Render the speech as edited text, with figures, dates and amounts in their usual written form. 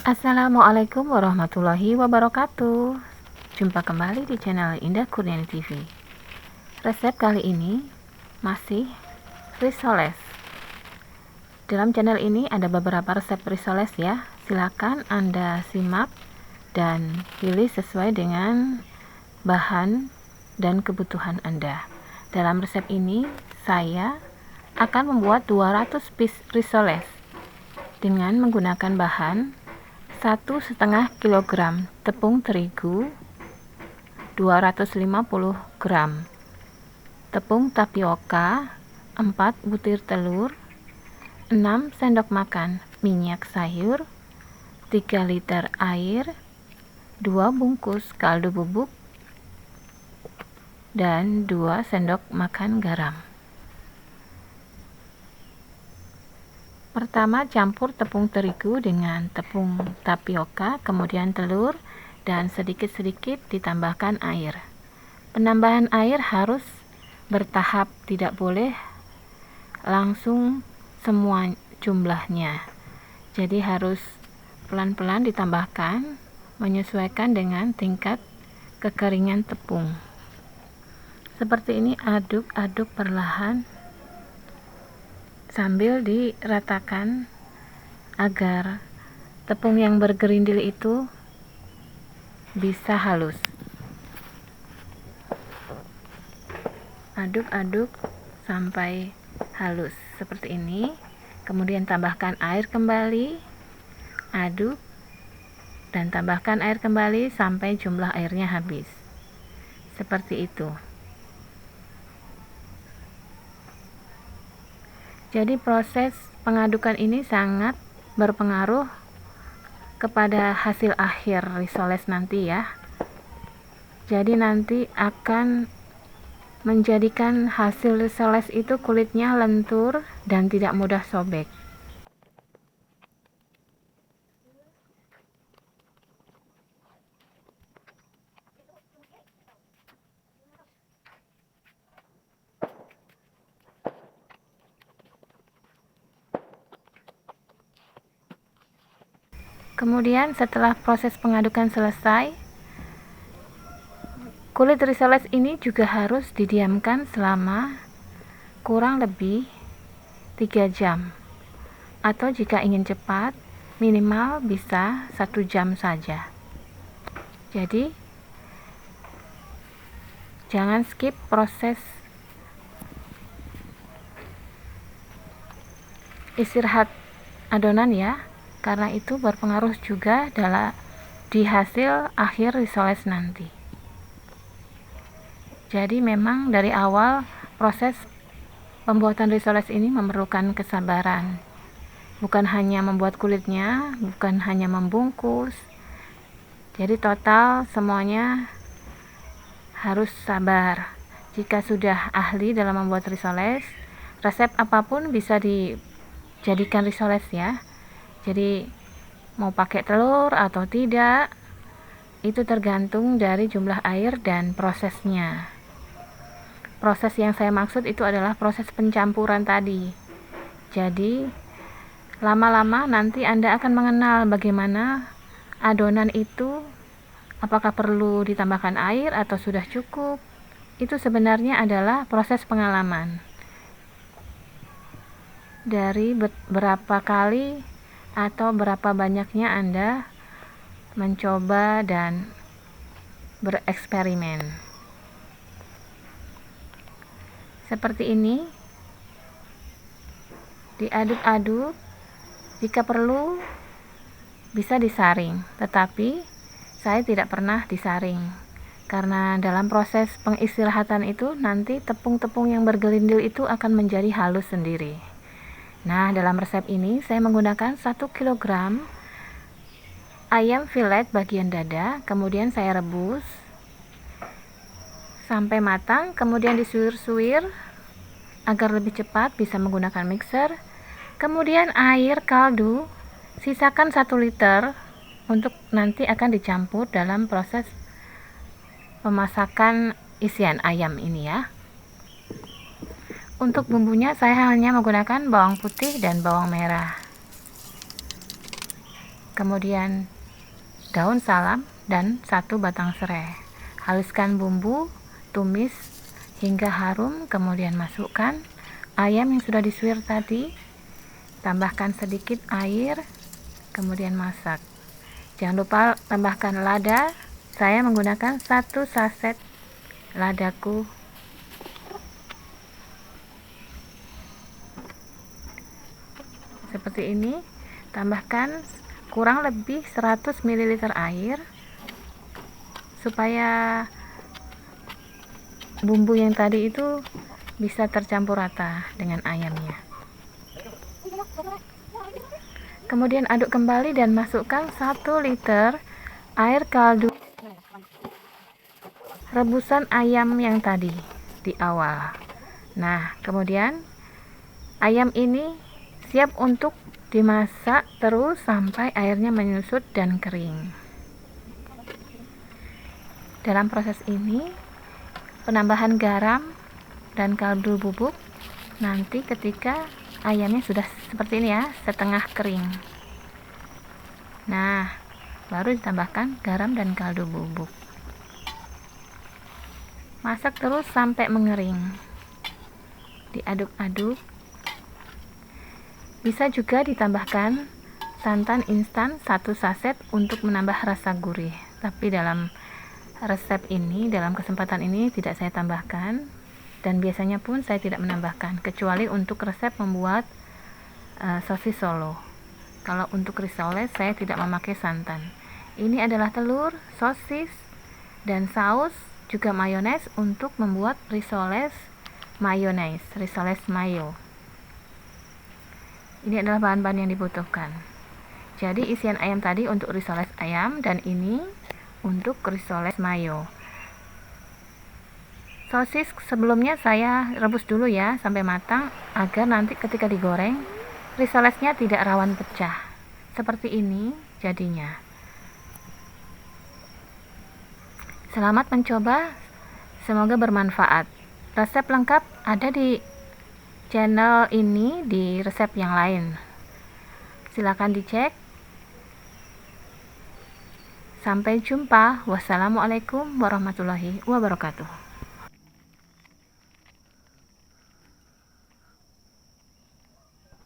Assalamualaikum warahmatullahi wabarakatuh. Jumpa kembali di channel Indah Kurniani TV. Resep kali ini masih risoles. Dalam channel ini ada beberapa resep risoles ya. Silakan Anda simak dan pilih sesuai dengan bahan dan kebutuhan Anda. Dalam resep ini saya akan membuat 200 piece risoles dengan menggunakan bahan 1,5 kg tepung terigu, 250 gram tepung tapioka, 4 butir telur, 6 sendok makan minyak sayur, 3 liter air, 2 bungkus kaldu bubuk, dan 2 sendok makan garam. Pertama, campur tepung terigu dengan tepung tapioka, kemudian telur, dan sedikit-sedikit ditambahkan air. Penambahan air harus bertahap, tidak boleh langsung semua jumlahnya. Jadi harus pelan-pelan ditambahkan, menyesuaikan dengan tingkat kekeringan tepung. Seperti ini, aduk-aduk perlahan sambil diratakan agar tepung yang bergerindil itu bisa halus. Aduk-aduk sampai halus seperti ini, kemudian tambahkan air kembali, aduk dan tambahkan air kembali sampai jumlah airnya habis. Seperti itu. Jadi proses pengadukan ini sangat berpengaruh kepada hasil akhir risoles nanti ya. Jadi nanti akan menjadikan hasil risoles itu kulitnya lentur dan tidak mudah sobek. Kemudian setelah proses pengadukan selesai, kulit risoles ini juga harus didiamkan selama kurang lebih 3 jam. Atau jika ingin cepat, minimal bisa 1 jam saja. Jadi, jangan skip proses istirahat adonan ya. Karena itu berpengaruh juga di hasil akhir risoles nanti. Jadi memang dari awal proses pembuatan risoles ini memerlukan kesabaran. Bukan hanya membuat kulitnya, bukan hanya membungkus. Jadi total semuanya harus sabar. Jika sudah ahli dalam membuat risoles, resep apapun bisa dijadikan risoles ya. Jadi mau pakai telur atau tidak itu tergantung dari jumlah air dan prosesnya. Proses yang saya maksud itu adalah proses pencampuran tadi. Jadi lama-lama nanti Anda akan mengenal bagaimana adonan itu, apakah perlu ditambahkan air atau sudah cukup. Itu sebenarnya adalah proses pengalaman dari berapa kali atau berapa banyaknya Anda mencoba dan bereksperimen. Seperti ini, diaduk-aduk, jika perlu bisa disaring, tetapi saya tidak pernah disaring karena dalam proses pengistirahatan itu nanti tepung-tepung yang bergelindil itu akan menjadi halus sendiri. Nah, dalam resep ini saya menggunakan 1 kg ayam filet bagian dada, kemudian saya rebus sampai matang, kemudian disuir-suir agar lebih cepat, bisa menggunakan mixer. Kemudian air kaldu, sisakan 1 liter untuk nanti akan dicampur dalam proses pemasakan isian ayam ini ya. Untuk bumbunya saya hanya menggunakan bawang putih dan bawang merah. kemudian daun salam, dan 1 batang serai. Haluskan bumbu, tumis hingga harum, kemudian masukkan ayam yang sudah disuir tadi, tambahkan sedikit air, kemudian masak. Jangan lupa tambahkan lada. Saya menggunakan 1 saset ladaku. Seperti ini. Tambahkan kurang lebih 100 ml air supaya bumbu yang tadi itu bisa tercampur rata dengan ayamnya. Kemudian aduk kembali dan masukkan 1 liter air kaldu rebusan ayam yang tadi di awal. Nah, kemudian ayam ini siap untuk dimasak terus sampai airnya menyusut dan kering. Dalam proses ini, penambahan garam dan kaldu bubuk nanti ketika ayamnya sudah seperti ini ya, setengah kering. Nah, baru ditambahkan garam dan kaldu bubuk. Masak terus sampai mengering. Diaduk-aduk. Bisa juga ditambahkan santan instan 1 saset untuk menambah rasa gurih. Tapi dalam resep ini, dalam kesempatan ini tidak saya tambahkan, dan biasanya pun saya tidak menambahkan, kecuali untuk resep membuat sosis Solo. Kalau untuk risoles saya tidak memakai santan. Ini adalah telur, sosis, dan saus, juga mayones untuk membuat risoles mayones, risoles mayo. Ini adalah bahan-bahan yang dibutuhkan. Jadi isian ayam tadi untuk risoles ayam, dan ini untuk risoles mayo. Sosis sebelumnya saya rebus dulu ya sampai matang, agar nanti ketika digoreng risolesnya tidak rawan pecah. Seperti ini jadinya. Selamat mencoba, semoga bermanfaat. Resep lengkap ada di channel ini, di resep yang lain. Silakan dicek. Sampai jumpa. Wassalamualaikum warahmatullahi wabarakatuh.